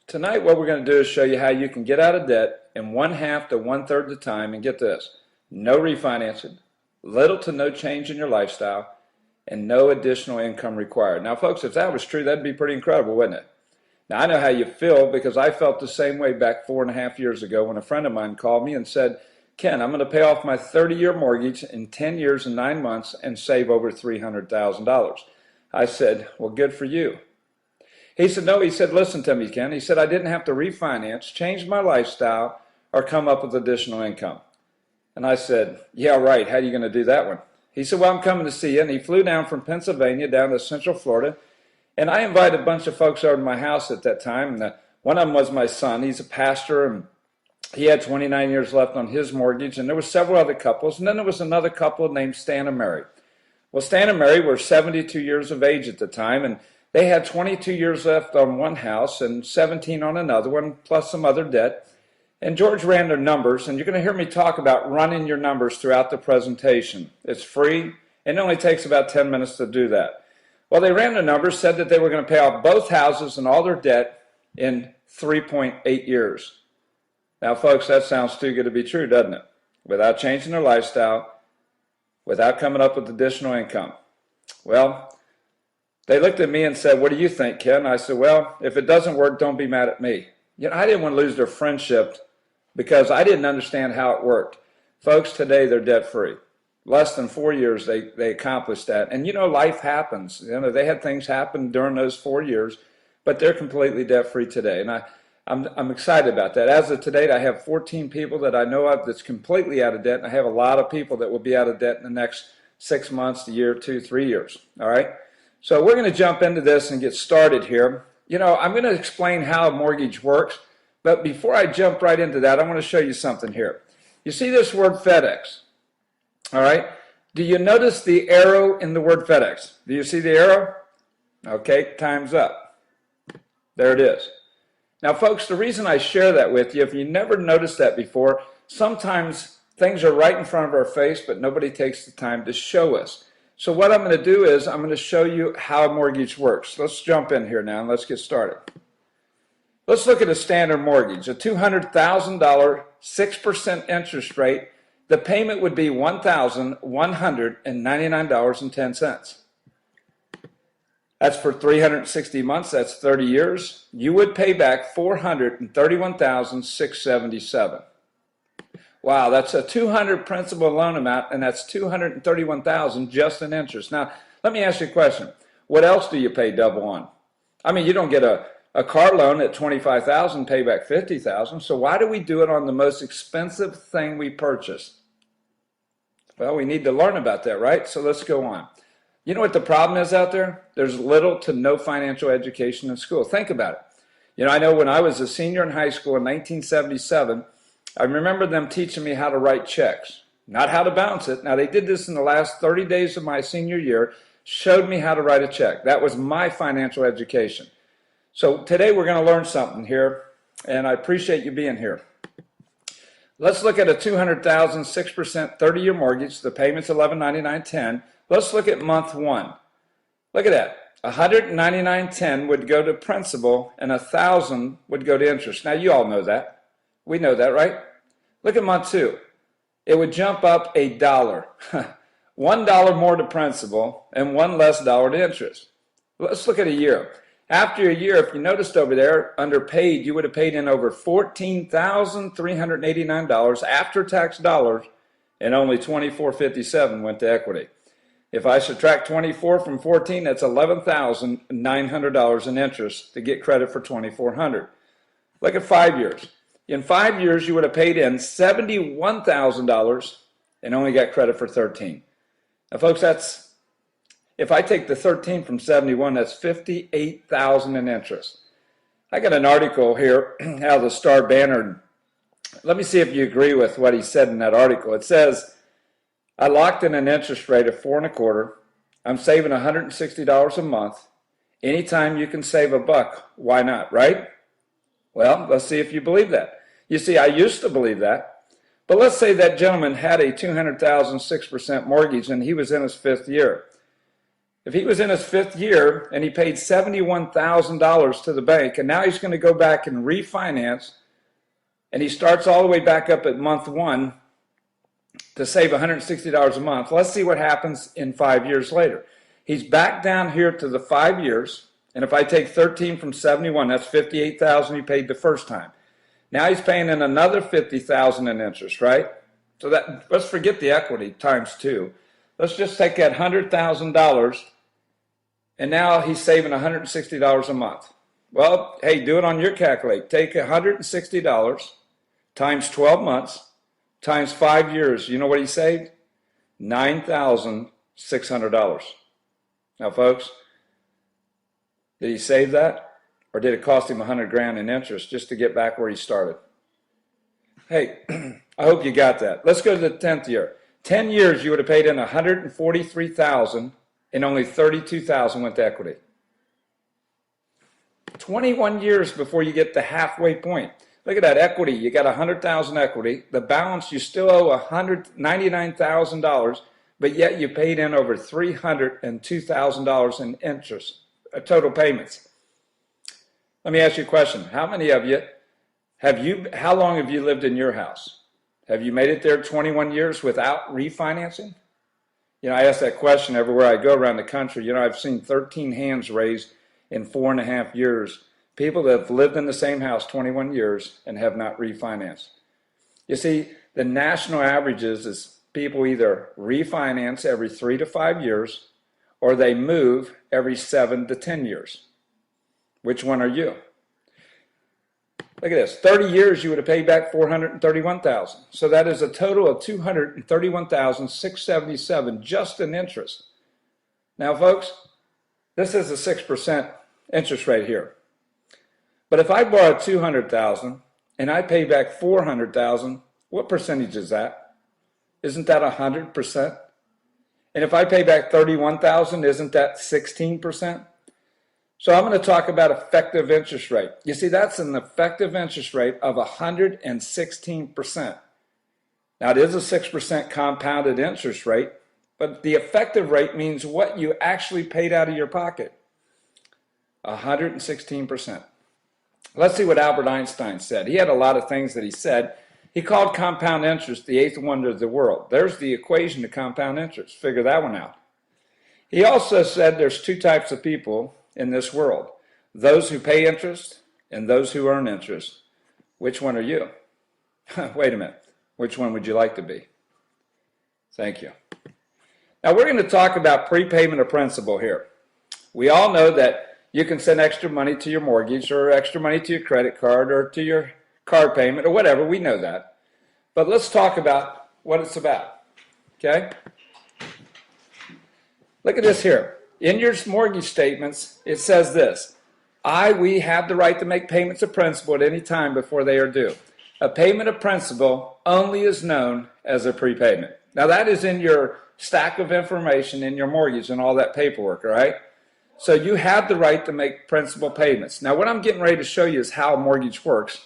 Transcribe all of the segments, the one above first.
Tonight what we're going to do is show you how you can get out of debt in 1/2 to 1/3 the time, and get this, no refinancing, little to no change in your lifestyle, and no additional income required. Now folks, if that was true, that'd be pretty incredible, wouldn't it? Now I know how you feel because I felt the same way back 4.5 years ago when a friend of mine called me and said, Ken, I'm going to pay off my 30-year mortgage in 10 years and 9 months and save over $300,000. I said, well, good for you. He said, no, he said, listen to me, Ken. He said, I didn't have to refinance, change my lifestyle, or come up with additional income. And I said, yeah, right. How are you going to do that one? He said, well, I'm coming to see you. And he flew down from Pennsylvania down to Central Florida. And I invited a bunch of folks over to my house at that time. And one of them was my son. He's a pastor, and he had 29 years left on his mortgage. And there were several other couples. And then there was another couple named Stan and Mary. Well, Stan and Mary were 72 years of age at the time, and they had 22 years left on one house and 17 on another one, plus some other debt. And George ran their numbers, and you're going to hear me talk about running your numbers throughout the presentation. It's free, and it only takes about 10 minutes to do that. Well, they ran the numbers, said that they were going to pay off both houses and all their debt in 3.8 years. Now, folks, that sounds too good to be true, doesn't it? Without changing their lifestyle, without coming up with additional income. Well, they looked at me and said, what do you think, Ken? I said, well, if it doesn't work, don't be mad at me. You know, I didn't want to lose their friendship because I didn't understand how it worked. Folks, today they're debt-free. Less than 4 years, they accomplished that. And, you know, life happens. You know, they had things happen during those 4 years, but they're completely debt-free today. And I'm excited about that. As of today, I have 14 people that I know of that's completely out of debt, and I have a lot of people that will be out of debt in the next 6 months, a year, 2, 3 years. All right? So we're going to jump into this and get started here. You know, I'm going to explain how a mortgage works, but before I jump right into that, I want to show you something here. You see this word FedEx, all right? Do you notice the arrow in the word FedEx? Do you see the arrow? Okay, time's up. There it is. Now, folks, the reason I share that with you, if you never noticed that before, sometimes things are right in front of our face, but nobody takes the time to show us. So what I'm going to do is I'm going to show you how a mortgage works. Let's jump in here now and let's get started. Let's look at a standard mortgage, a $200,000 6% interest rate. The payment would be $1,199.10. That's for 360 months. That's 30 years. You would pay back $431,677. Wow, that's a $200 principal loan amount, and that's $231,000 just in interest. Now, let me ask you a question. What else do you pay double on? I mean, you don't get a car loan at $25,000, pay back $50,000. So why do we do it on the most expensive thing we purchase? Well, we need to learn about that, right? So let's go on. You know what the problem is out there? There's little to no financial education in school. Think about it. You know, I know when I was a senior in high school in 1977, I remember them teaching me how to write checks, not how to balance it. Now, they did this in the last 30 days of my senior year, showed me how to write a check. That was my financial education. So today we're going to learn something here, and I appreciate you being here. Let's look at a $200,000 6% 30-year mortgage. The payment's $1,199.10. Let's look at month one. Look at that. $199.10 would go to principal, and $1,000 would go to interest. Now, you all know that. We know that, right? Look at month two. It would jump up $1. $1 more to principal and $1 less to interest. Let's look at a year. After a year, if you noticed over there, under paid, you would have paid in over $14,389 after-tax dollars, and only $24.57 went to equity. If I subtract 24 from 14, that's $11,900 in interest to get credit for $2,400. Look at 5 years. In 5 years, you would have paid in $71,000 and only got credit for $13,000. Now, folks, that's, if I take the 13 from 71, that's $58,000 in interest. I got an article here out of the Star Banner. Let me see if you agree with what he said in that article. It says, I locked in an interest rate of 4.25. I'm saving $160 a month. Anytime you can save $1, why not, right? Well, let's see if you believe that. You see, I used to believe that, but let's say that gentleman had a $200,000 6% mortgage and he was in his 5th year. If he was in his 5th year and he paid $71,000 to the bank, and now he's going to go back and refinance, and he starts all the way back up at month 1 to save $160 a month, let's see what happens in 5 years later. He's back down here to the 5 years, and if I take 13 from 71, that's $58,000 he paid the first time. Now he's paying in another $50,000 in interest, right? So that, let's forget the equity times 2. Let's just take that $100,000, and now he's saving $160 a month. Well, hey, do it on your calculator. Take $160 times 12 months times 5 years. You know what he saved? $9,600. Now, folks, did he save that? Or did it cost him $100,000 in interest just to get back where he started? Hey, I hope you got that. Let's go to the 10th year. 10 years, you would have paid in $143,000 and only $32,000 went to equity. 21 years before you get the halfway point. Look at that equity. You got $100,000 equity. The balance, you still owe $199,000, but yet you paid in over $302,000 in interest, total payments. Let me ask you a question. How many of you, how long have you lived in your house? Have you made it there 21 years without refinancing? You know, I ask that question everywhere I go around the country. You know, I've seen 13 hands raised in 4.5 years. People that have lived in the same house 21 years and have not refinanced. You see, the national average is people either refinance every 3 to 5 years or they move every 7 to 10 years. Which one are you? Look at this. 30 years, you would have paid back $431,000. So that is a total of $231,677 just in interest. Now, folks, this is a 6% interest rate here. But if I borrow $200,000 and I pay back $400,000, what percentage is that? Isn't that 100%? And if I pay back $31,000, isn't that 16%? So I'm going to talk about effective interest rate. You see, that's an effective interest rate of 116%. Now, it is a 6% compounded interest rate, but the effective rate means what you actually paid out of your pocket. 116%. Let's see what Albert Einstein said. He had a lot of things that he said. He called compound interest the 8th wonder of the world. There's the equation to compound interest. Figure that one out. He also said there's 2 types of people in this world. Those who pay interest and those who earn interest. Which one are you? Wait a minute. Which one would you like to be? Thank you. Now we're going to talk about prepayment of principal here. We all know that you can send extra money to your mortgage or extra money to your credit card or to your car payment or whatever. We know that. But let's talk about what it's about. Okay? Look at this here. In your mortgage statements, it says this: we have the right to make payments of principal at any time before they are due. A payment of principal only is known as a prepayment. Now that is in your stack of information in your mortgage and all that paperwork, all right? So you have the right to make principal payments. Now what I'm getting ready to show you is how a mortgage works.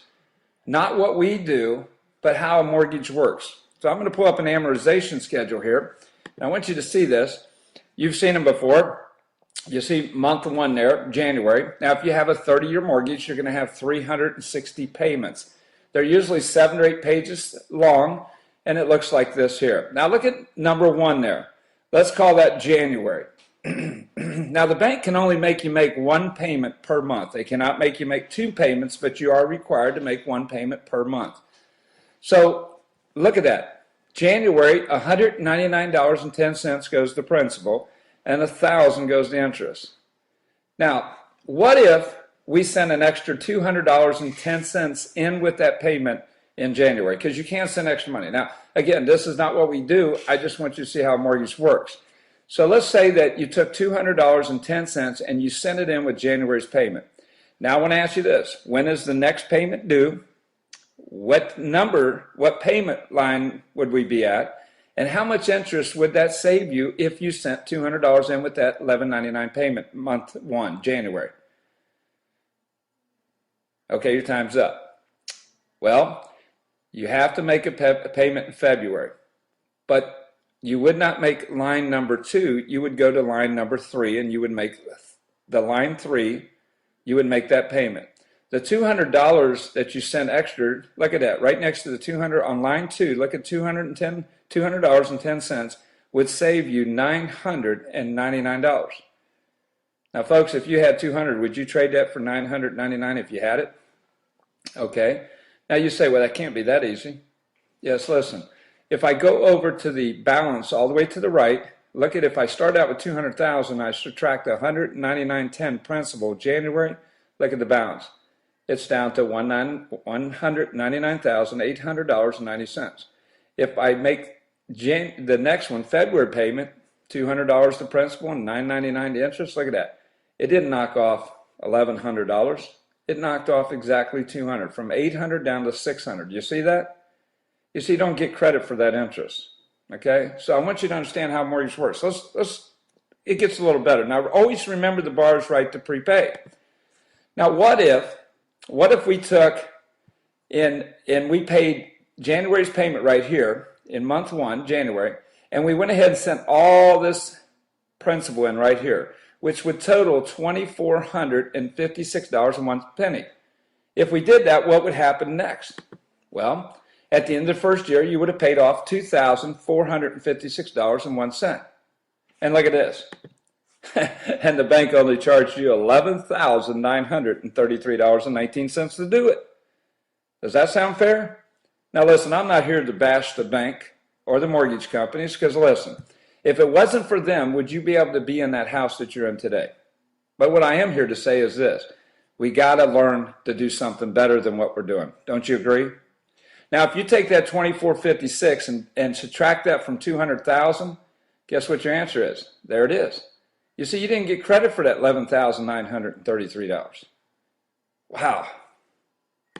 Not what we do, but how a mortgage works. So I'm going to pull up an amortization schedule here. And I want you to see this. You've seen them before. You see month 1 there, January. Now, if you have a 30-year mortgage, you're going to have 360 payments. They're usually 7 or 8 pages long, and it looks like this here. Now, look at number 1 there. Let's call that January. Now, the bank can only make you make 1 payment per month. They cannot make you make 2 payments, but you are required to make 1 payment per month. So, look at that. January, $199.10 goes to principal, and $1,000 goes to interest. Now, what if we send an extra $200.10 in with that payment in January? Because you can't send extra money. Now, again, this is not what we do. I just want you to see how a mortgage works. So let's say that you took $200.10 and you sent it in with January's payment. Now I want to ask you this. When is the next payment due? What payment line would we be at? And how much interest would that save you if you sent $200 in with that $11.99 payment month 1, January? Okay, your time's up. Well, you have to make a payment in February. But you would not make line number 2, you would go to line number 3 and you would make the line 3, you would make that payment. The $200 that you sent extra, look at that, right next to the 200 on line 2, look at $200.10 would save you $999. Now folks, if you had 200, would you trade that for $999 if you had it? Okay. Now you say, well, that can't be that easy. Yes, listen. If I go over to the balance all the way to the right, look at if I start out with 200,000, I subtract 199.10 principal January, look at the balance. It's down to $199,800.90. If I make the next one, February payment, $200 the principal and $999 the interest, look at that. It didn't knock off $1,100. It knocked off exactly $200, from $800 down to $600. You see that? You see, you don't get credit for that interest. Okay? So I want you to understand how mortgage works. It gets a little better. Now, always remember the borrower's right to prepay. Now, what if we took and we paid January's payment right here in month 1, January, and we went ahead and sent all this principal in right here, which would total $2,456.01. If we did that, what would happen next? Well, at the end of the first year, you would have paid off $2,456.01. And look at this. And the bank only charged you $11,933.19 to do it. Does that sound fair? Now listen, I'm not here to bash the bank or the mortgage companies, because listen, if it wasn't for them, would you be able to be in that house that you're in today? But what I am here to say is this. We got to learn to do something better than what we're doing. Don't you agree? Now, if you take that 2456 and subtract that from 200,000, guess what your answer is? There it is. You see, you didn't get credit for that $11,933. Wow.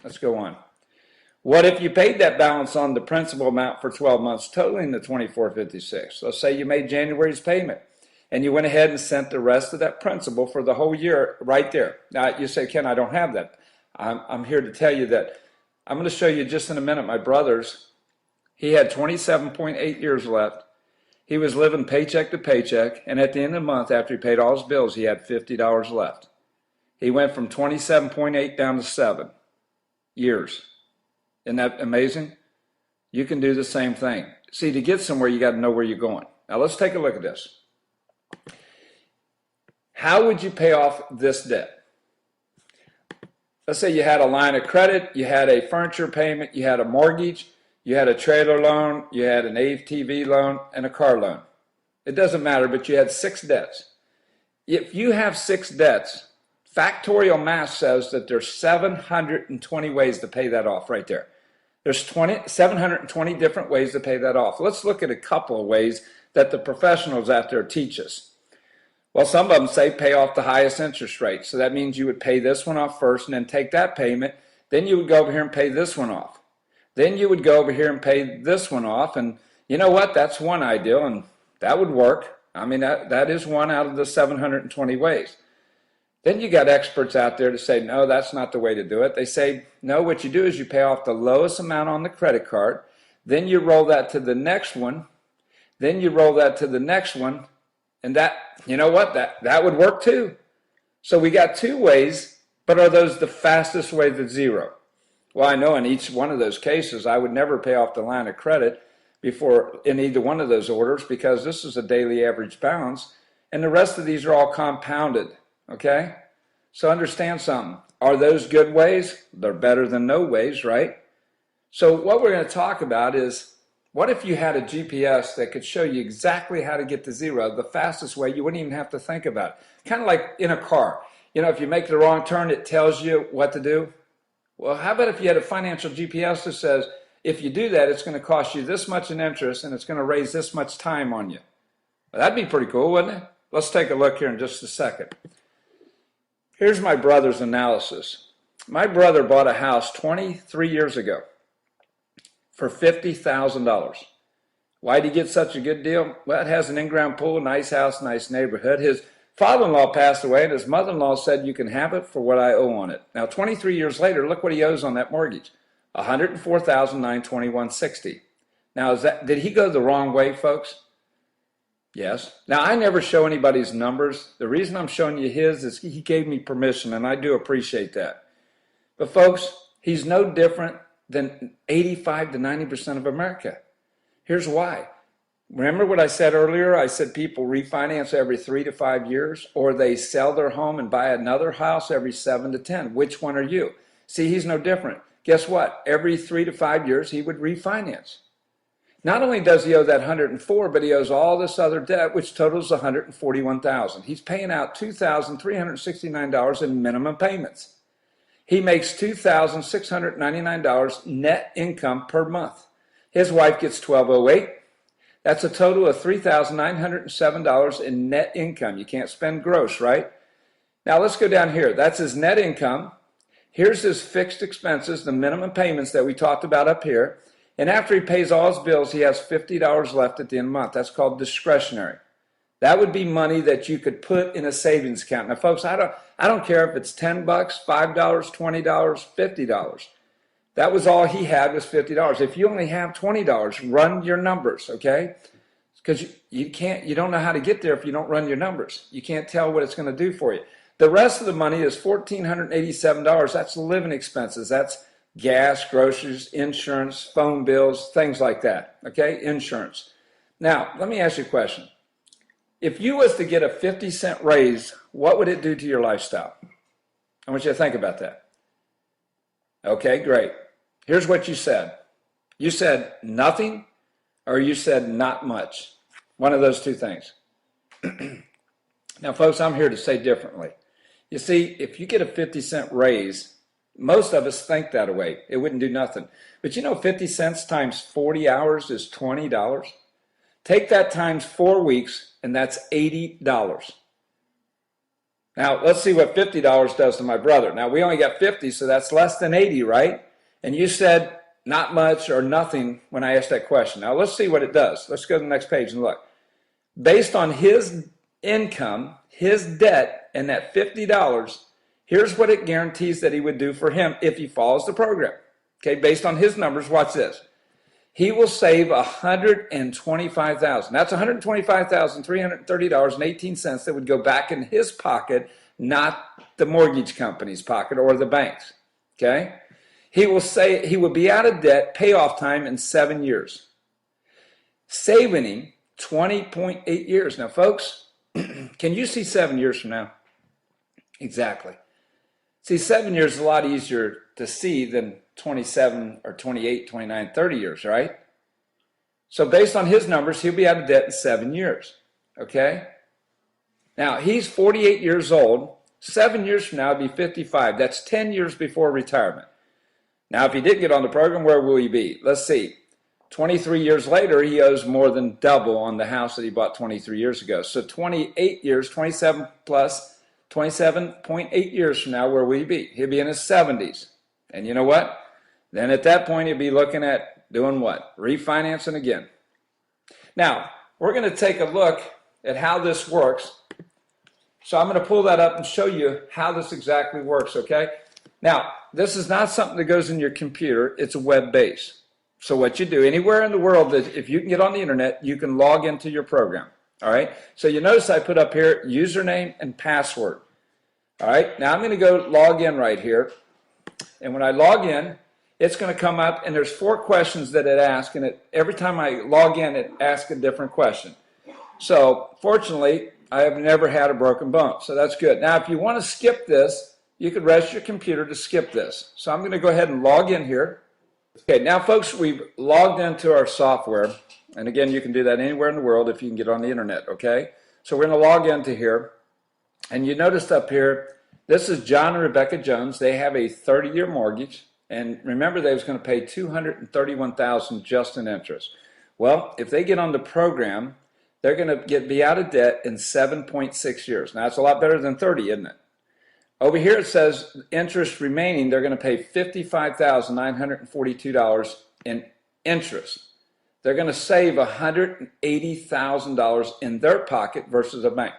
Let's go on. What if you paid that balance on the principal amount for 12 months, totaling the 2456? Let's say you made January's payment, and you went ahead and sent the rest of that principal for the whole year right there. Now, you say, Ken, I don't have that. I'm here to tell you that I'm going to show you just in a minute. My brother's, he had 27.8 years left. He was living paycheck to paycheck, and at the end of the month, after he paid all his bills, he had $50 left. He went from 27.8 down to 7 years. Isn't that amazing? You can do the same thing. See, to get somewhere, you got to know where you're going. Now, let's take a look at this. How would you pay off this debt? Let's say you had a line of credit, you had a furniture payment, you had a mortgage, you had a trailer loan, you had an ATV loan, and a car loan. It doesn't matter, but you had 6 debts. If you have 6 debts, factorial math says that there's 720 ways to pay that off right there. There's 720 different ways to pay that off. Let's look at a couple of ways that the professionals out there teach us. Well, some of them say pay off the highest interest rate. So that means you would pay this one off first and then take that payment. Then you would go over here and pay this one off. Then you would go over here and pay this one off. And you know what? That's one ideal, and that would work. I mean, that is one out of the 720 ways. Then you got experts out there to say, no, that's not the way to do it. They say, no, what you do is you pay off the lowest amount on the credit card. Then you roll that to the next one. Then you roll that to the next one. And that, you know what, that would work too. So we got 2 ways, but are those the fastest way to zero? Well, I know in each one of those cases, I would never pay off the line of credit before in either one of those orders, because this is a daily average balance, and the rest of these are all compounded, okay? So understand something. Are those good ways? They're better than no ways, right? So what we're going to talk about is, what if you had a GPS that could show you exactly how to get to zero, the fastest way? You wouldn't even have to think about it. Kind of like in a car. You know, if you make the wrong turn, it tells you what to do. Well, how about if you had a financial GPS that says, if you do that, it's going to cost you this much in interest and it's going to raise this much time on you? Well, that'd be pretty cool, wouldn't it? Let's take a look here in just a second. Here's my brother's analysis. My brother bought a house 23 years ago for $50,000. Why did he get such a good deal? Well, it has an in-ground pool, nice house, nice neighborhood. His father-in-law passed away, and his mother-in-law said, you can have it for what I owe on it. Now, 23 years later, look what he owes on that mortgage, $104,921.60. Now, did he go the wrong way, folks? Yes. Now, I never show anybody's numbers. The reason I'm showing you his is he gave me permission, and I do appreciate that. But folks, he's no different than 85 to 90% of America. Here's why. Remember what I said earlier? I said people refinance every 3 to 5 years, or they sell their home and buy another house every 7 to 10. Which one are you? See, he's no different. Guess what? Every 3 to 5 years, he would refinance. Not only does he owe that 104, but he owes all this other debt, which totals 141,000. He's paying out $2,369 in minimum payments. He makes $2,699 net income per month. His wife gets $1,208. That's a total of $3,907 in net income. You can't spend gross, right? Now let's go down here. That's his net income. Here's his fixed expenses, the minimum payments that we talked about up here. And after he pays all his bills, he has $50 left at the end of the month. That's called discretionary. That would be money that you could put in a savings account. Now, folks, I don't care if it's $10, $5, $20, $50. That was all he had was $50. If you only have $20, run your numbers, okay? Because you don't know how to get there if you don't run your numbers. You can't tell what it's going to do for you. The rest of the money is $1,487. That's living expenses. That's gas, groceries, insurance, phone bills, things like that, okay? Insurance. Now, let me ask you a question. If you was to get a 50-cent raise, what would it do to your lifestyle? I want you to think about that. Okay, great. Here's what you said. You said nothing, or you said not much. One of those two things. Now, folks, I'm here to say differently. You see, if you get a 50-cent raise, most of us think that way. It wouldn't do nothing. But you know, 50 cents times 40 hours is $20. Take that times 4 weeks, and that's $80. Now, let's see what $50 does to my brother. Now, we only got 50, so that's less than 80, right? And you said not much or nothing when I asked that question. Now, let's see what it does. Let's go to the next page and look. Based on his income, his debt, and that $50, here's what it guarantees that he would do for him if he follows the program. Okay, based on his numbers, watch this. He will save $125,000. That's $125,330.18 that would go back in his pocket, not the mortgage company's pocket or the bank's. Okay? He will be out of debt, payoff time in 7 years. Saving him 20.8 years. Now, folks, can you see 7 years from now? Exactly. See, 7 years is a lot easier to see than 27 or 28, 29, 30 years, right? So based on his numbers, he'll be out of debt in 7 years, okay? Now, he's 48 years old. 7 years from now, he'll be 55. That's 10 years before retirement. Now, if he didn't get on the program, where will he be? Let's see. 23 years later, he owes more than double on the house that he bought 23 years ago. So 28 years, 27 plus 27.8 years from now, where will he be? He'll be in his 70s. And you know what? Then at that point, he'll be looking at doing what? Refinancing again. Now, we're going to take a look at how this works. So I'm going to pull that up and show you how this exactly works, okay? Now, this is not something that goes in your computer. It's a web-based. So what you do, anywhere in the world, that if you can get on the internet, you can log into your program, all right? So you notice I put up here username and password, all right? Now I'm going to go log in right here. And when I log in, it's going to come up, and there's 4 questions that it asks, and every time I log in, it asks a different question. So fortunately, I have never had a broken bone, so that's good. Now, if you want to skip this, you could rest your computer to skip this. So I'm going to go ahead and log in here. Okay, now folks, we've logged into our software, and again, you can do that anywhere in the world if you can get on the internet, okay? So we're going to log into here, and you noticed up here, this is John and Rebecca Jones. They have a 30-year mortgage, and remember they was going to pay $231,000 just in interest. Well, if they get on the program, they're going to be out of debt in 7.6 years. Now, that's a lot better than 30, isn't it? Over here it says interest remaining, they're going to pay $55,942 in interest. They're going to save $180,000 in their pocket versus a bank.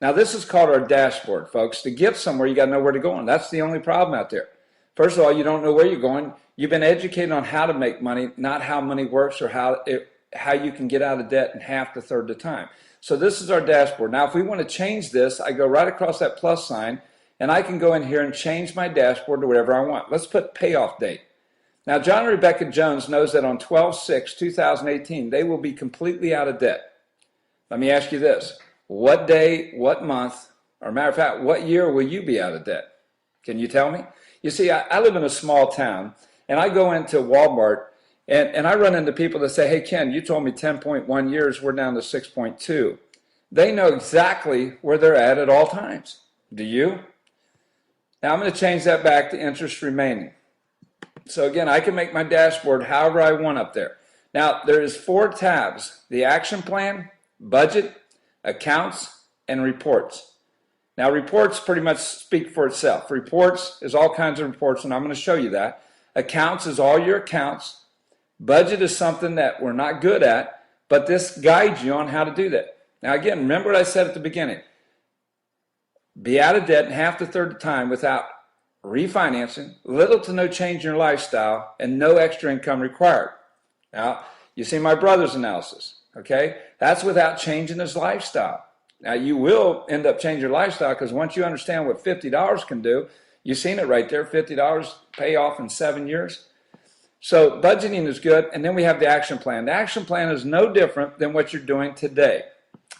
Now, this is called our dashboard, folks. To get somewhere, you got to know where to go, and that's the only problem out there. First of all, you don't know where you're going. You've been educated on how to make money, not how money works or how you can get out of debt in half to third the time. So this is our dashboard. Now, if we want to change this, I go right across that plus sign, and I can go in here and change my dashboard to whatever I want. Let's put payoff date. Now, John and Rebecca Jones knows that on 12/6/2018, they will be completely out of debt. Let me ask you this. What day, what month, or matter of fact, what year will you be out of debt? Can you tell me? You see, I live in a small town, and I go into Walmart, and I run into people that say, hey, Ken, you told me 10.1 years, we're down to 6.2. They know exactly where they're at all times. Do you? Now, I'm going to change that back to interest remaining. So again, I can make my dashboard however I want up there. Now, there's 4 tabs: the action plan, budget, accounts, and reports. Now, reports pretty much speak for itself. Reports is all kinds of reports, and I'm going to show you that. Accounts is all your accounts. Budget is something that we're not good at, but this guides you on how to do that. Now, again, remember what I said at the beginning. Be out of debt in half to third the time without refinancing, little to no change in your lifestyle, and no extra income required. Now, you see my brother's analysis, okay? That's without changing his lifestyle. Now, you will end up changing your lifestyle because once you understand what $50 can do, you've seen it right there, $50 pay off in 7 years. So budgeting is good, and then we have the action plan. The action plan is no different than what you're doing today.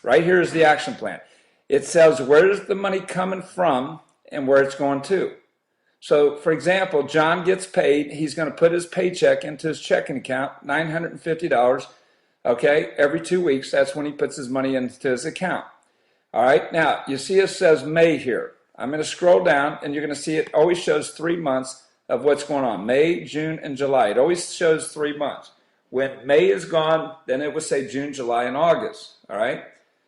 Right here is the action plan. It says where is the money coming from and where it's going to. So, for example, John gets paid. He's going to put his paycheck into his checking account, $950, okay, every 2 weeks. That's when he puts his money into his account. All right, now, you see it says May here. I'm going to scroll down, and you're going to see it always shows 3 months of what's going on, May, June, and July. It always shows 3 months. When May is gone, then it will say June, July, and August, all right?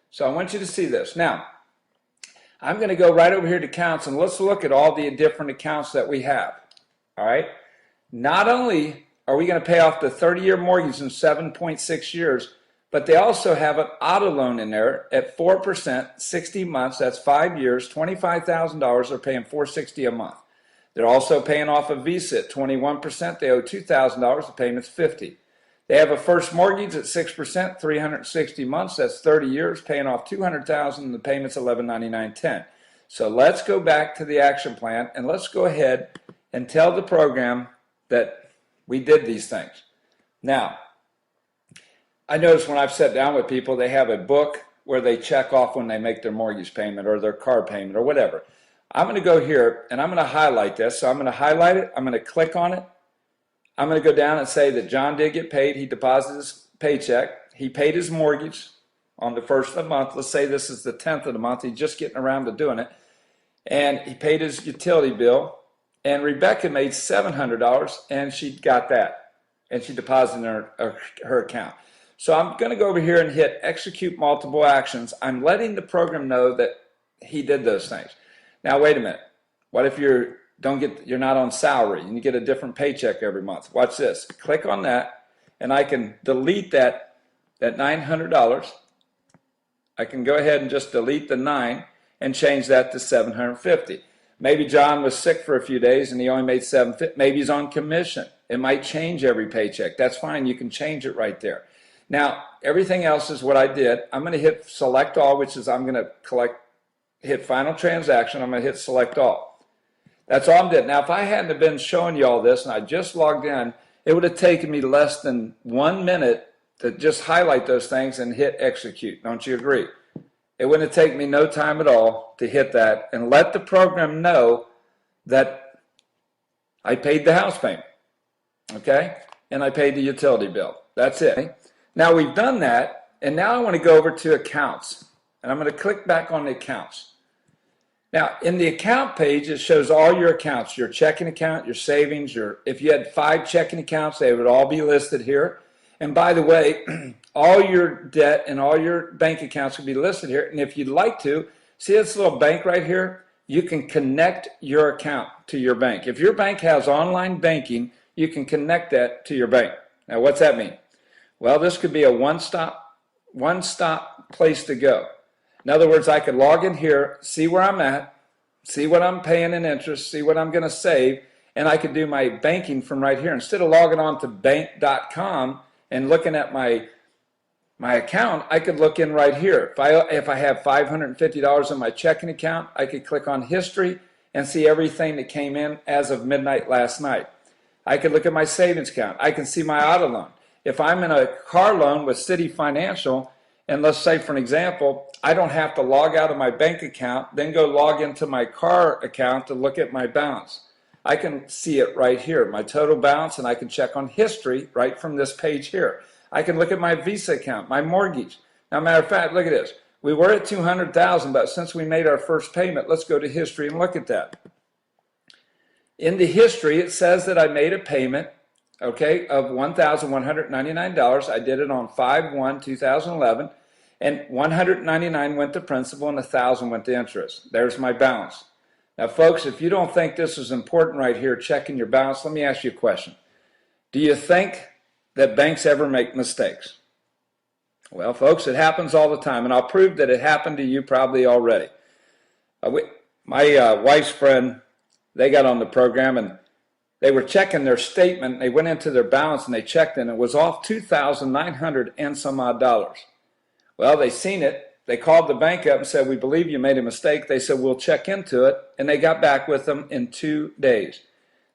So I want you to see this. Now, I'm going to go right over here to accounts, and let's look at all the different accounts that we have, all right? Not only are we going to pay off the 30-year mortgage in 7.6 years, but they also have an auto loan in there at 4%, 60 months, that's 5 years, $25,000, they're paying $460 a month. They're also paying off a Visa at 21%. They owe $2,000. The payment's $50. They have a first mortgage at 6%, 360 months. That's 30 years, paying off $200,000, and the payment's $1199.10. So let's go back to the action plan, and let's go ahead and tell the program that we did these things. Now, I notice when I've sat down with people, they have a book where they check off when they make their mortgage payment or their car payment or whatever. I'm going to go here, and I'm going to highlight this. So I'm going to highlight it. I'm going to click on it. I'm going to go down and say that John did get paid. He deposited his paycheck. He paid his mortgage on the 1st of the month. Let's say this is the 10th of the month. He's just getting around to doing it. And he paid his utility bill. And Rebecca made $700, and she got that. And she deposited in her account. So I'm going to go over here and hit execute multiple actions. I'm letting the program know that he did those things. Now, wait a minute. What if you're not on salary and you get a different paycheck every month? Watch this. Click on that, and I can delete that $900. I can go ahead and just delete the 9 and change that to $750. Maybe John was sick for a few days and he only made $750. Maybe he's on commission. It might change every paycheck. That's fine. You can change it right there. Now, everything else is what I did. I'm going to hit select all, which is I'm going to hit final transaction. I'm going to hit select all. That's all I'm doing. Now, if I hadn't have been showing you all this and I just logged in, it would have taken me less than 1 minute to just highlight those things and hit execute. Don't you agree? It wouldn't have taken me no time at all to hit that and let the program know that I paid the house payment, okay? And I paid the utility bill. That's it. Now we've done that, and now I want to go over to accounts, and I'm going to click back on the accounts. Now, in the account page, it shows all your accounts, your checking account, your savings, if you had 5 checking accounts, they would all be listed here. And by the way, all your debt and all your bank accounts would be listed here. And if you'd like to, see this little bank right here? You can connect your account to your bank. If your bank has online banking, you can connect that to your bank. Now, what's that mean? Well, this could be a one-stop place to go. In other words, I could log in here, see where I'm at, see what I'm paying in interest, see what I'm going to save, and I could do my banking from right here. Instead of logging on to bank.com and looking at my my account, I could look in right here. If I have $550 in my checking account, I could click on history and see everything that came in as of midnight last night. I could look at my savings account. I can see my auto loan. If I'm in a car loan with City Financial, and let's say for an example, I don't have to log out of my bank account, then go log into my car account to look at my balance. I can see it right here, my total balance, and I can check on history right from this page here. I can look at my Visa account, my mortgage. Now, matter of fact, look at this. We were at $200,000, but since we made our first payment, let's go to history and look at that. In the history, it says that I made a payment, okay, of $1,199. I did it on 5/1/2011, and $199 went to principal and $1,000 went to interest. There's my balance. Now, folks, if you don't think this is important right here, checking your balance, let me ask you a question. Do you think that banks ever make mistakes? Well, folks, it happens all the time, and I'll prove that it happened to you probably already. My wife's friend, they got on the program, and they were checking their statement. They went into their balance, and they checked, and it was off $2,900 and some odd dollars. Well, they seen it. They called the bank up and said, we believe you made a mistake. They said, we'll check into it, and they got back with them in 2 days.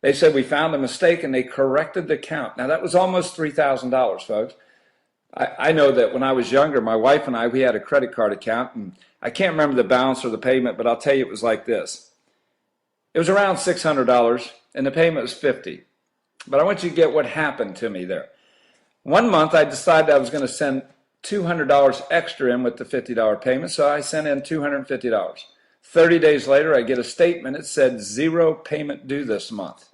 They said, we found a mistake, and they corrected the count. Now, that was almost $3,000, folks. I know that when I was younger, my wife and I, we had a credit card account, and I can't remember the balance or the payment, but I'll tell you it was like this. It was around $600, and the payment was $50. But I want you to get what happened to me there. One month, I decided I was going to send $200 extra in with the $50 payment, so I sent in $250. 30 days later, I get a statement. It said 0 payment due this month.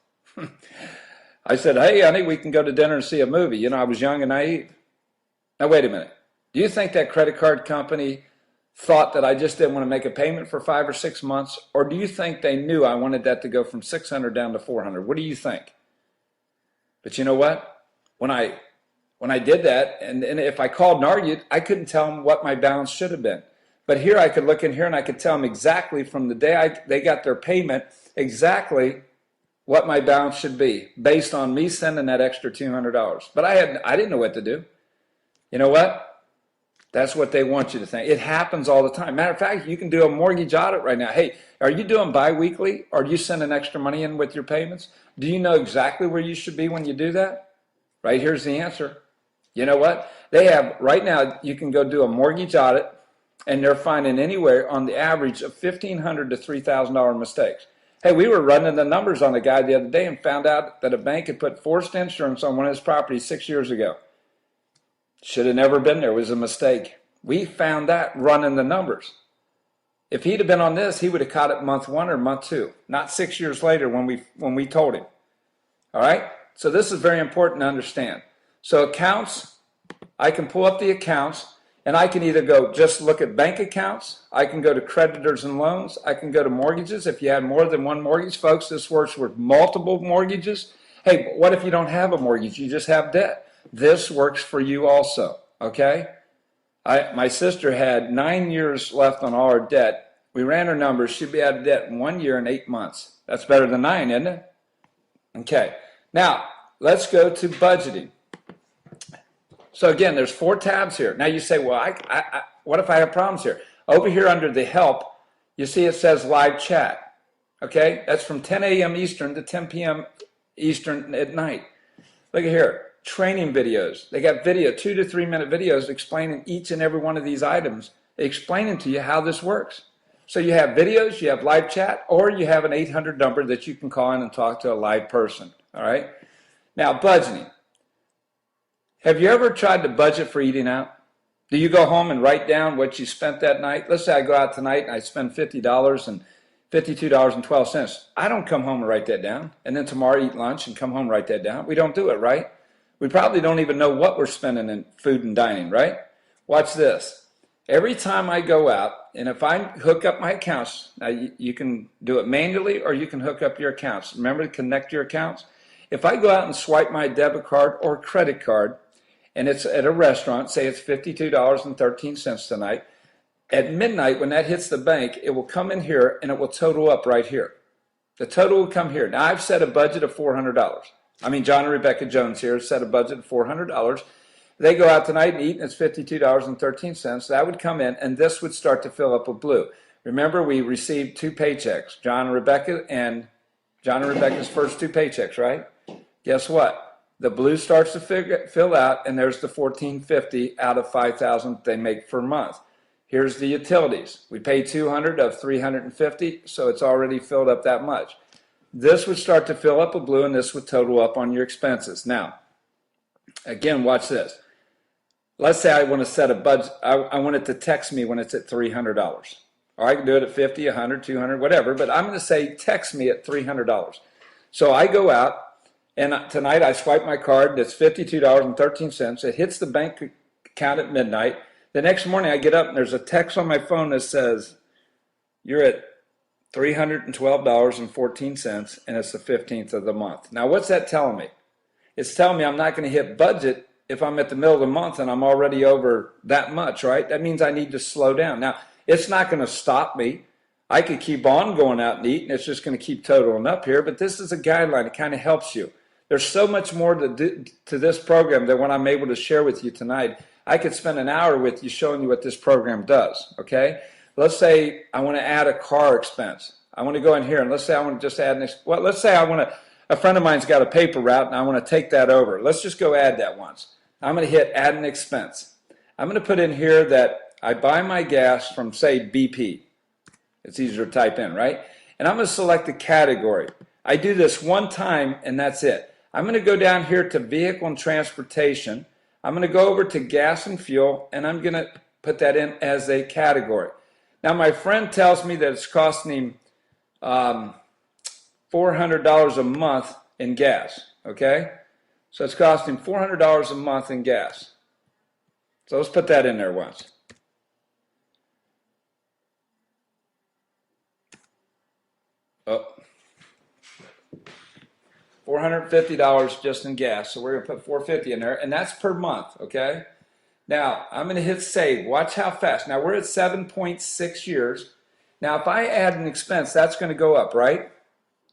I said, hey, honey, we can go to dinner and see a movie. You know, I was young and naive. Now, wait a minute. Do you think that credit card company thought that I just didn't want to make a payment for 5 or 6 months? Or do you think they knew I wanted that to go from $600 down to $400? What do you think? But you know what? When I did that, and if I called and argued, I couldn't tell them what my balance should have been. But here I could look in here and I could tell them exactly from the day they got their payment, exactly what my balance should be based on me sending that extra $200. But I didn't know what to do. You know what? That's what they want you to think. It happens all the time. Matter of fact, you can do a mortgage audit right now. Hey, are you doing biweekly, or do you send extra money in with your payments? Do you know exactly where you should be when you do that? Right here's the answer. You know what? They have, right now, you can go do a mortgage audit, and they're finding anywhere on the average of $1,500 to $3,000 mistakes. Hey, we were running the numbers on a guy the other day and found out that a bank had put forced insurance on one of his properties 6 years ago. Should have never been there. It was a mistake. We found that running the numbers. If he'd have been on this, he would have caught it month 1 or month 2, not 6 years later when we told him. All right? So this is very important to understand. So accounts, I can pull up the accounts, and I can either go just look at bank accounts, I can go to creditors and loans, I can go to mortgages. If you have more than one mortgage, folks, this works with multiple mortgages. Hey, but what if you don't have a mortgage? You just have debt. This works for you also, okay? My sister had 9 years left on all her debt. We ran her numbers. She'd be out of debt in 1 year and 8 months. That's better than 9, isn't it? Okay. Now, let's go to budgeting. So again, there's 4 tabs here. Now you say, well, what if I have problems here? Over here under the help, you see it says live chat. Okay? That's from 10 a.m. Eastern to 10 p.m. Eastern at night. Look at here. Training videos. They got 2 to 3 minute videos explaining each and every one of these items, explaining to you how this works. So you have videos, you have live chat, or you have an 800 number that you can call in and talk to a live person. All right? Now, budgeting. Have you ever tried to budget for eating out? Do you go home and write down what you spent that night? Let's say I go out tonight and I spend $50 and $52.12. I don't come home and write that down, and then tomorrow eat lunch and come home and write that down. We don't do it, right? We probably don't even know what we're spending in food and dining, right? Watch this. Every time I go out, and if I hook up my accounts, now you can do it manually or you can hook up your accounts. Remember to connect your accounts. If I go out and swipe my debit card or credit card, and it's at a restaurant, say it's $52.13 tonight, at midnight when that hits the bank, it will come in here and it will total up right here. The total will come here. Now I've set a budget of $400. John and Rebecca Jones here set a budget of $400. They go out tonight and eat, and it's $52.13. That would come in, and this would start to fill up with blue. Remember, we received 2 paychecks, John and Rebecca's first 2 paychecks, right? Guess what? The blue starts to fill out, and there's the $14.50 out of $5,000 they make per month. Here's the utilities. We pay $200 of $350, so it's already filled up that much. This would start to fill up with blue, and this would total up on your expenses. Now, again, watch this. Let's say I want to set a budget. I want it to text me when it's at $300. Or I can do it at 50, 100, 200, whatever, but I'm going to say text me at $300. So I go out, and tonight I swipe my card. That's $52.13. It hits the bank account at midnight. The next morning I get up, and there's a text on my phone that says, you're at $312.14, and it's the 15th of the month. Now, what's that telling me? It's telling me I'm not going to hit budget if I'm at the middle of the month and I'm already over that much, right? That means I need to slow down. Now, it's not going to stop me. I could keep on going out and eat, and it's just going to keep totaling up here, but this is a guideline. It kind of helps you. There's so much more to this program than what I'm able to share with you tonight. I could spend an hour with you showing you what this program does, okay? Let's say I want to add a car expense. I want to go in here, and let's say I want to just add let's say a friend of mine's got a paper route, and I want to take that over. Let's just go add that once. I'm going to hit add an expense. I'm going to put in here that I buy my gas from, say, BP. It's easier to type in, right? And I'm going to select a category. I do this one time, and that's it. I'm going to go down here to vehicle and transportation. I'm going to go over to gas and fuel, and I'm going to put that in as a category. Now, my friend tells me that it's costing him $400 a month in gas, okay? So it's costing $400 a month in gas. So let's put that in there once. Oh, $450 just in gas. So we're going to put $450 in there, and that's per month, okay? Now, I'm going to hit save. Watch how fast. Now, we're at 7.6 years. Now, if I add an expense, that's going to go up, right?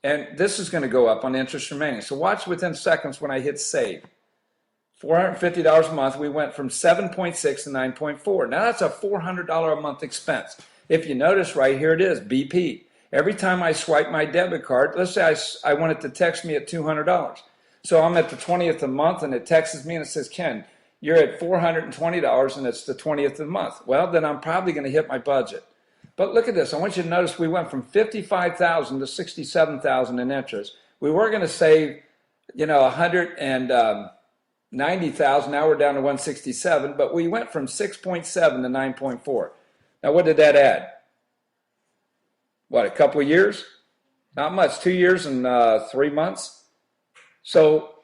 And this is going to go up on interest remaining. So watch within seconds when I hit save. $450 a month, we went from 7.6 to 9.4. Now, that's a $400 a month expense. If you notice right here, it is BP. Every time I swipe my debit card, let's say I want it to text me at $200. So I'm at the 20th of the month, and it texts me and it says, Ken, you're at $420 and it's the 20th of the month. Well, then I'm probably going to hit my budget. But look at this. I want you to notice we went from $55,000 to $67,000 in interest. We were going to save, $190,000. Now we're down to $167,000, but we went from 6.7 to 9.4. Now, what did that add? What, a couple of years? Not much, 2 years and 3 months. So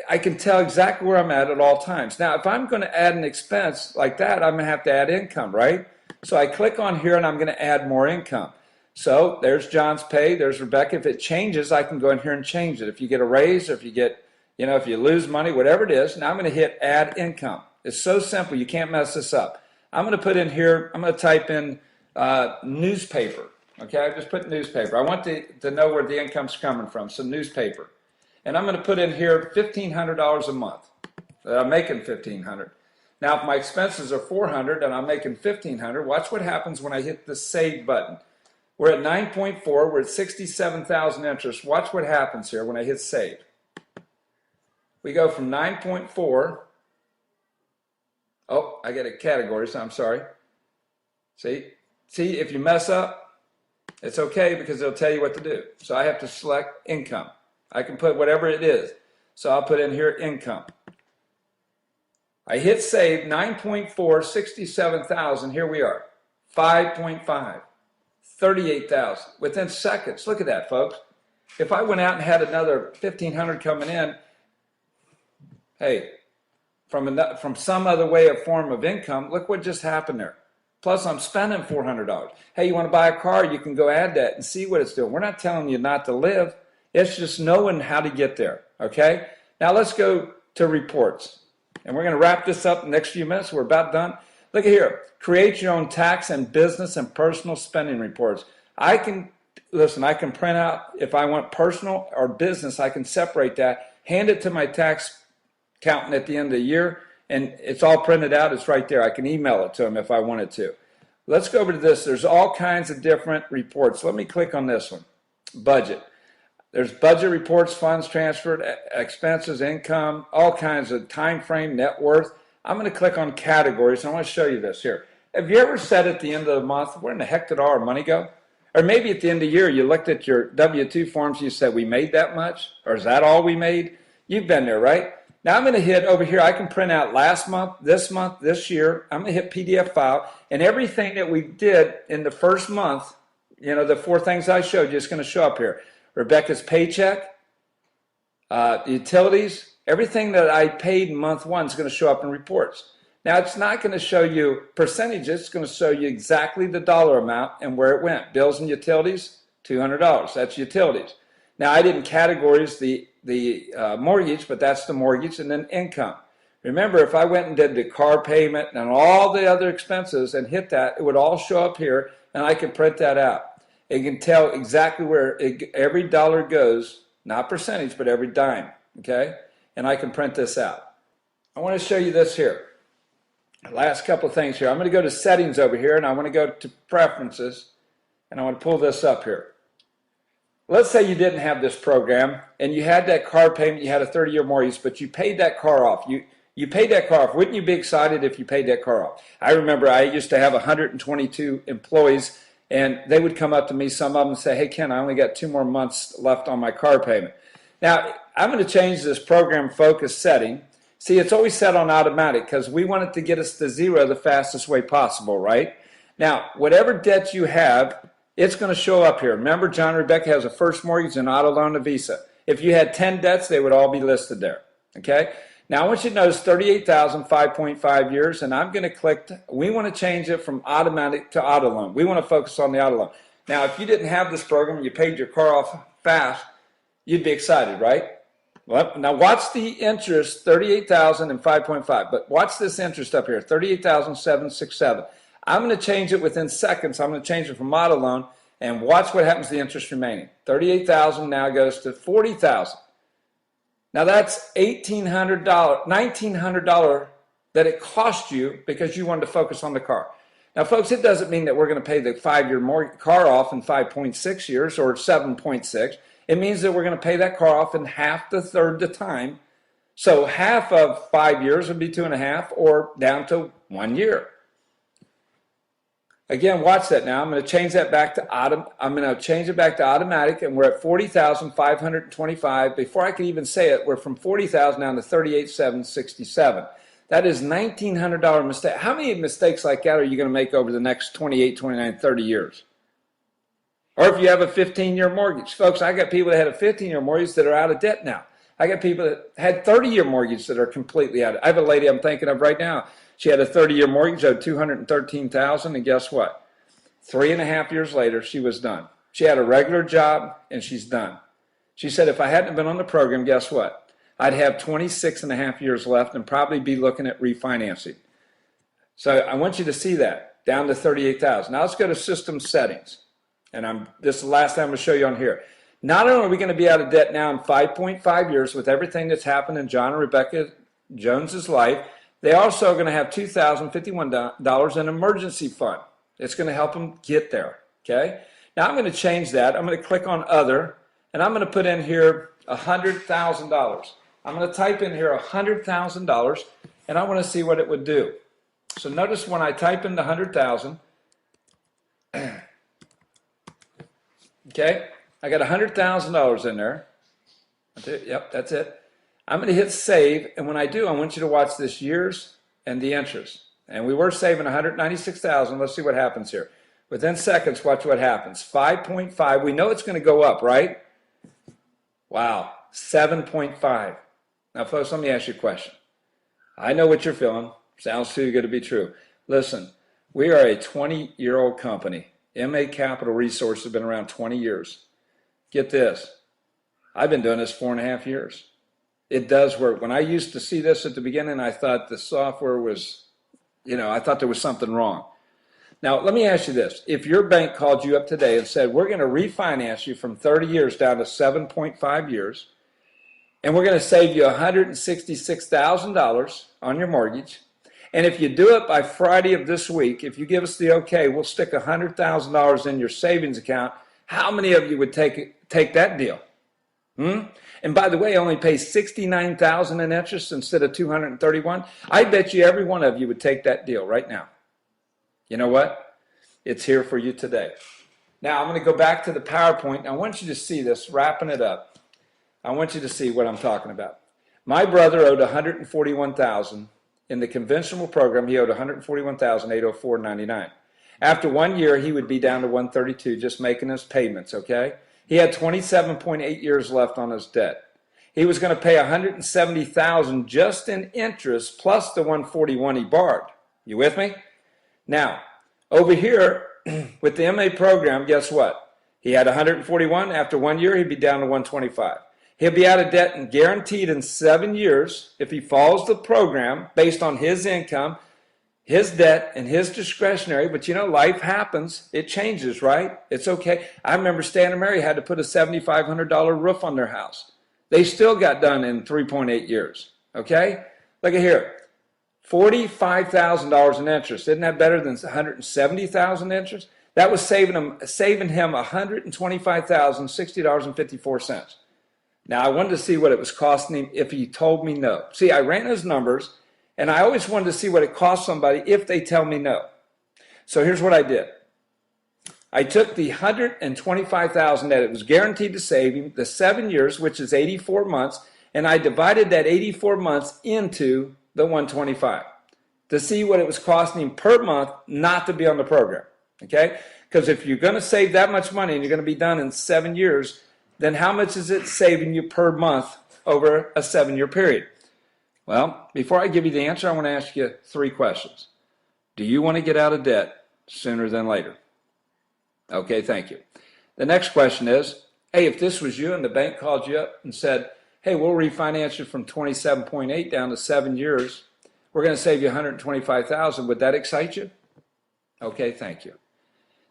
I can tell exactly where I'm at all times. Now, if I'm going to add an expense like that, I'm going to have to add income, right? So I click on here, and I'm going to add more income. So there's John's pay. There's Rebecca. If it changes, I can go in here and change it. If you get a raise, or if you get, if you lose money, whatever it is, now I'm going to hit add income. It's so simple. You can't mess this up. I'm going to put in here, I'm going to type in newspaper. Okay, I just put newspaper. I want to know where the income's coming from, so newspaper. And I'm going to put in here $1,500 a month. I'm making $1,500. Now, if my expenses are $400 and I'm making $1,500, watch what happens when I hit the save button. We're at 9.4. We're at 67,000 interest. Watch what happens here when I hit save. We go from 9.4. Oh, I get a category, so I'm sorry. See, if you mess up, it's okay because it'll tell you what to do. So I have to select income. I can put whatever it is. So I'll put in here income. I hit save, 9.4, 67,000. Here we are. 5.5, 38,000. Within seconds. Look at that, folks. If I went out and had another 1,500 coming in, hey, from some other way or form of income, look what just happened there. Plus, I'm spending $400. Hey, you want to buy a car? You can go add that and see what it's doing. We're not telling you not to live. It's just knowing how to get there, okay? Now, let's go to reports. And we're going to wrap this up in the next few minutes. We're about done. Look at here. Create your own tax and business and personal spending reports. I can print out, if I want personal or business, I can separate that, hand it to my tax accountant at the end of the year, And it's all printed out. It's right there. I can email it to them if I wanted to. Let's go over to this. There's all kinds of different reports. Let me click on this one. Budget. There's budget reports, funds transferred, expenses, income, all kinds of time frame, net worth. I'm going to click on categories. I want to show you this here. Have you ever said at the end of the month, where in the heck did all our money go? Or maybe at the end of the year, you looked at your W-2 forms, you said, we made that much? Or is that all we made? You've been there, right? Now I'm going to hit over here. I can print out last month, this year. I'm going to hit PDF file. And everything that we did in the first month, you know, the 4 things I showed you, is going to show up here. Rebecca's paycheck, utilities, everything that I paid in month 1 is going to show up in reports. Now, it's not going to show you percentages. It's going to show you exactly the dollar amount and where it went. Bills and utilities, $200. That's utilities. Now, I didn't categorize the mortgage, but that's the mortgage, and then income. Remember, if I went and did the car payment and all the other expenses and hit that, it would all show up here, and I could print that out. It can tell exactly where every dollar goes, not percentage, but every dime, okay? And I can print this out. I want to show you this here. Last couple of things here. I'm going to go to settings over here, and I want to go to preferences, and I want to pull this up here. Let's say you didn't have this program, and you had that car payment, you had a 30-year mortgage, but you paid that car off. You paid that car off. Wouldn't you be excited if you paid that car off? I remember I used to have 122 employees, and they would come up to me, some of them, and say, hey, Ken, I only got 2 more months left on my car payment. Now, I'm going to change this program focus setting. See, it's always set on automatic because we want it to get us to 0 the fastest way possible, right? Now, whatever debt you have, it's going to show up here. Remember, John and Rebecca has a first mortgage, an auto loan, a Visa. If you had 10 debts, they would all be listed there, okay? Now, I want you to notice 38,000, 5.5 years, and I'm going to click, we want to change it from automatic to auto loan. We want to focus on the auto loan. Now, if you didn't have this program and you paid your car off fast, you'd be excited, right? Well, now watch the interest, 38,000 and 5.5, but watch this interest up here, 38,767. I'm going to change it within seconds. I'm going to change it from auto loan, and watch what happens to the interest remaining. 38,000 now goes to 40,000. Now that's $1,800, $1,900 that it cost you because you wanted to focus on the car. Now, folks, it doesn't mean that we're going to pay the 5-year car off in 5.6 years or 7.6. It means that we're going to pay that car off in half the third the time. So half of 5 years would be 2.5, or down to 1 year. Again, watch that now. I'm going to change that back to automatic, and we're at 40,525. Before I can even say it, we're from 40,000 down to 38,767. That is $1,900 mistake. How many mistakes like that are you going to make over the next 28, 29, 30 years? Or if you have a 15-year mortgage. Folks, I got people that had a 15-year mortgage that are out of debt now. I got people that had 30-year mortgage that are completely out of. I have a lady I'm thinking of right now. She had a 30-year mortgage, owed $213,000, and guess what? 3.5 years later, she was done. She had a regular job, and she's done. She said, if I hadn't been on the program, guess what? I'd have 26.5 years left and probably be looking at refinancing. So I want you to see that, down to 38,000. Now let's go to system settings. And this is the last time I'm going to show you on here. Not only are we going to be out of debt now in 5.5 years with everything that's happened in John and Rebecca Jones's life, they also are going to have $2,051 in emergency fund. It's going to help them get there, okay? Now I'm going to change that. I'm going to click on Other, and I'm going to put in here $100,000. I'm going to type in here $100,000, and I want to see what it would do. So notice when I type in the $100,000, okay, I got $100,000 in there. Yep, that's it. I'm going to hit save, and when I do, I want you to watch this years and the interest. And we were saving $196,000. Let's see what happens here. Within seconds, watch what happens. 5.5. We know it's going to go up, right? Wow, 7.5. Now, folks, let me ask you a question. I know what you're feeling. Sounds too good to be true. Listen, we are a 20-year-old company. MA Capital Resources has been around 20 years. Get this. I've been doing this 4.5 years. It does work. When I used to see this at the beginning, I thought the software was, I thought there was something wrong. Now, let me ask you this. If your bank called you up today and said, we're going to refinance you from 30 years down to 7.5 years, And we're going to save you $166,000 on your mortgage. And if you do it by Friday of this week, if you give us the okay, we'll stick $100,000 in your savings account. How many of you would take that deal? And by the way, only pay $69,000 in interest instead of $231,000. I bet you every one of you would take that deal right now. You know what? It's here for you today. Now I'm going to go back to the PowerPoint. I want you to see this, wrapping it up. I want you to see what I'm talking about. My brother owed $141,000 in the conventional program. He owed $141,804.99. After 1 year, he would be down to $132, just making his payments. Okay, he had 27.8 years left on his debt. He was going to pay $170,000 just in interest plus the $141 he borrowed. You with me? Now, over here with the MA program, guess what? He had $141. After 1 year, he'd be down to $125. He'll be out of debt and guaranteed in 7 years if he follows the program based on his income, his debt, and his discretionary. But you know, life happens. It changes, right? It's okay. I remember Stan and Mary had to put a $7,500 roof on their house. They still got done in 3.8 years. Okay? Look at here. $45,000 in interest. Isn't that better than $170,000 interest? That was saving him $125,060.54. Now, I wanted to see what it was costing him if he told me no. See, I ran his numbers, and I always wanted to see what it cost somebody if they tell me no. So here's what I did. I took the $125,000 that it was guaranteed to save him, the 7 years, which is 84 months, and I divided that 84 months into the 125 to see what it was costing him per month not to be on the program. Okay? Because if you're going to save that much money and you're going to be done in 7 years, then how much is it saving you per month over a 7-year period? Well, before I give you the answer, I want to ask you 3 questions. Do you want to get out of debt sooner than later? Okay, thank you. The next question is, hey, if this was you and the bank called you up and said, hey, we'll refinance you from 27.8 down to 7 years, we're going to save you $125,000, would that excite you? Okay, thank you.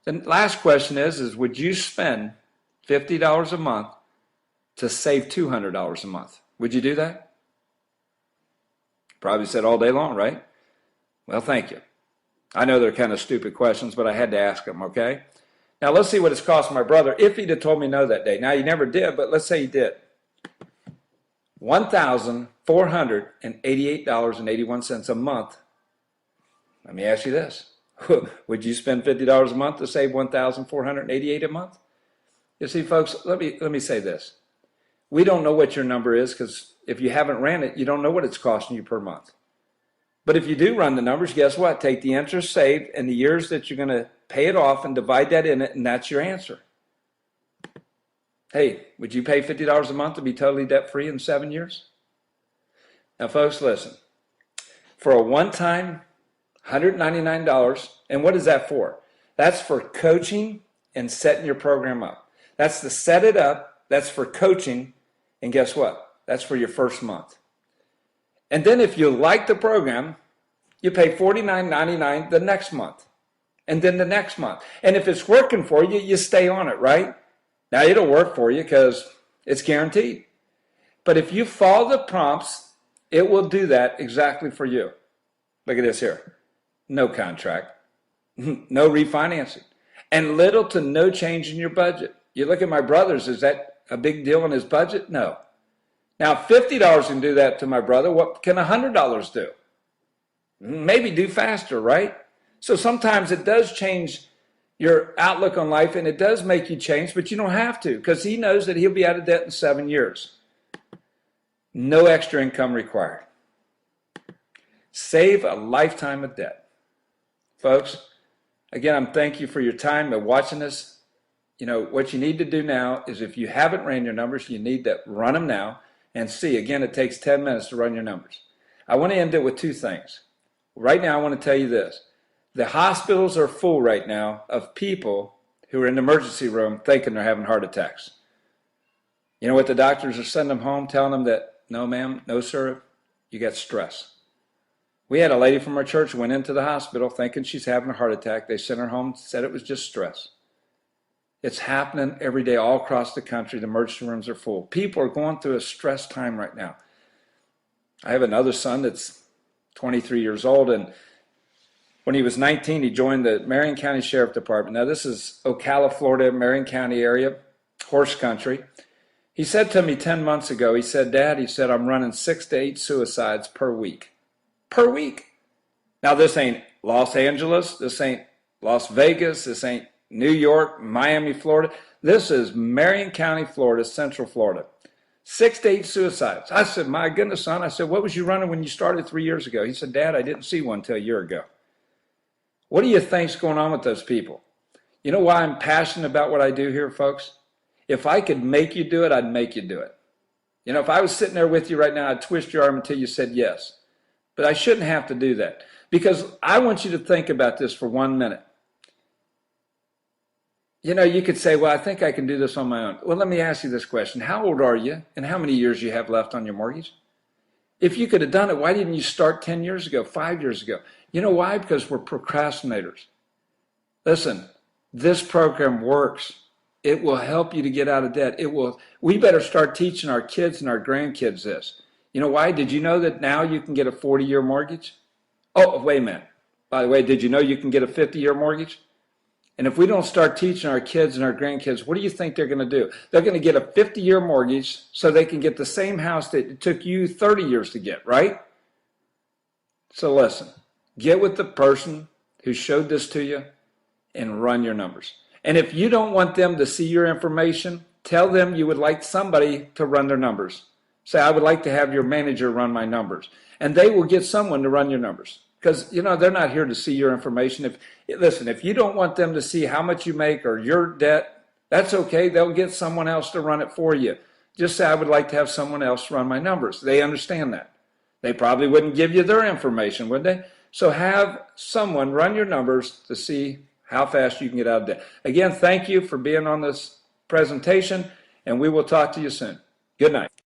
The last question is would you spend $50 a month to save $200 a month? Would you do that? Probably said all day long, right? Well, thank you. I know they're kind of stupid questions, but I had to ask them, okay? Now, let's see what it's cost my brother if he'd have told me no that day. Now, he never did, but let's say he did. $1,488.81 a month. Let me ask you this. Would you spend $50 a month to save $1,488 a month? You see, folks, let me say this. We don't know what your number is because if you haven't ran it, you don't know what it's costing you per month. But if you do run the numbers, guess what? Take the interest saved and the years that you're going to pay it off and divide that in it, and that's your answer. Hey, would you pay $50 a month to be totally debt-free in 7 years? Now, folks, listen. For a one-time $199, and what is that for? That's for coaching and setting your program up. That's to set it up. That's for coaching. And guess what? That's for your first month. And then if you like the program, you pay $49.99 the next month. And then the next month. And if it's working for you, you stay on it, right? Now, it'll work for you because it's guaranteed. But if you follow the prompts, it will do that exactly for you. Look at this here. No contract. No refinancing. And little to no change in your budget. You look at my brother's, is that a big deal in his budget? No. Now, $50 can do that to my brother. What can $100 do? Maybe do faster, right? So sometimes it does change your outlook on life, and it does make you change, but you don't have to because he knows that he'll be out of debt in 7 years. No extra income required. Save a lifetime of debt. Folks, again, I'm thank you for your time and watching this. You know, what you need to do now is if you haven't ran your numbers, you need to run them now and see. Again, it takes 10 minutes to run your numbers. I want to end it with 2 things. Right now, I want to tell you this. The hospitals are full right now of people who are in the emergency room thinking they're having heart attacks. You know what the doctors are sending them home, telling them that, no, ma'am, no, sir, you got stress. We had a lady from our church who went into the hospital thinking she's having a heart attack. They sent her home, said it was just stress. It's happening every day all across the country. The emergency rooms are full. People are going through a stress time right now. I have another son that's 23 years old, and when he was 19, he joined the Marion County Sheriff Department. Now, this is Ocala, Florida, Marion County area, horse country. He said to me 10 months ago, he said, Dad, he said, I'm running 6 to 8 suicides per week. Per week. Now, this ain't Los Angeles. This ain't Las Vegas. This ain't New York, Miami, Florida. This is Marion County, Florida, Central Florida. 6 to 8 suicides. I said, my goodness, son. I said, what was you running when you started 3 years ago? He said, Dad, I didn't see one until a year ago. What do you think's going on with those people? You know why I'm passionate about what I do here, folks? If I could make you do it, I'd make you do it. You know, if I was sitting there with you right now, I'd twist your arm until you said yes. But I shouldn't have to do that, because I want you to think about this for 1 minute. You know, you could say, well, I think I can do this on my own. Well, let me ask you this question. How old are you, and how many years you have left on your mortgage? If you could have done it, why didn't you start 10 years ago, 5 years ago? You know why? Because we're procrastinators. Listen, this program works. It will help you to get out of debt. We better start teaching our kids and our grandkids this. You know why? Did you know that now you can get a 40-year mortgage? Oh, wait a minute. By the way, did you know you can get a 50-year mortgage? And if we don't start teaching our kids and our grandkids, what do you think they're going to do? They're going to get a 50-year mortgage so they can get the same house that it took you 30 years to get, right? So listen, get with the person who showed this to you and run your numbers. And if you don't want them to see your information, tell them you would like somebody to run their numbers. Say, I would like to have your manager run my numbers. And they will get someone to run your numbers. Because, you know, they're not here to see your information. Listen, if you don't want them to see how much you make or your debt, that's okay. They'll get someone else to run it for you. Just say, I would like to have someone else run my numbers. They understand that. They probably wouldn't give you their information, would they? So have someone run your numbers to see how fast you can get out of debt. Again, thank you for being on this presentation, and we will talk to you soon. Good night.